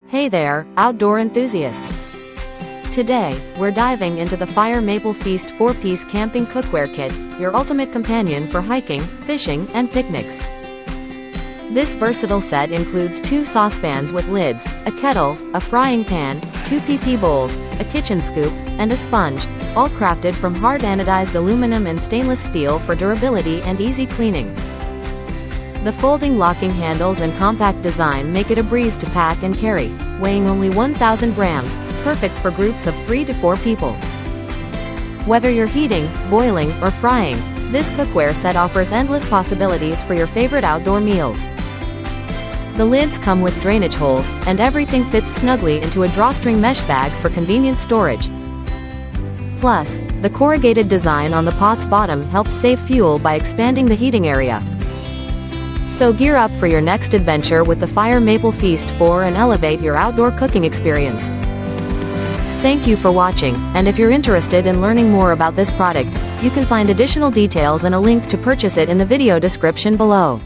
Hey there, outdoor enthusiasts! Today, we're diving into the Fire Maple Feast 4-piece camping cookware kit, your ultimate companion for hiking, fishing, and picnics. This versatile set includes 2 saucepans with lids, a kettle, a frying pan, 2 PP bowls, a kitchen scoop, and a sponge, all crafted from hard anodized aluminum and stainless steel for durability and easy cleaning. The folding locking handles and compact design make it a breeze to pack and carry, weighing only 1,000 grams, perfect for groups of 3 to 4 people. Whether you're heating, boiling, or frying, this cookware set offers endless possibilities for your favorite outdoor meals. The lids come with drainage holes, and everything fits snugly into a drawstring mesh bag for convenient storage. Plus, the corrugated design on the pot's bottom helps save fuel by expanding the heating area. So gear up for your next adventure with the Fire Maple Feast 4 and elevate your outdoor cooking experience. Thank you for watching, and if you're interested in learning more about this product, you can find additional details and a link to purchase it in the video description below.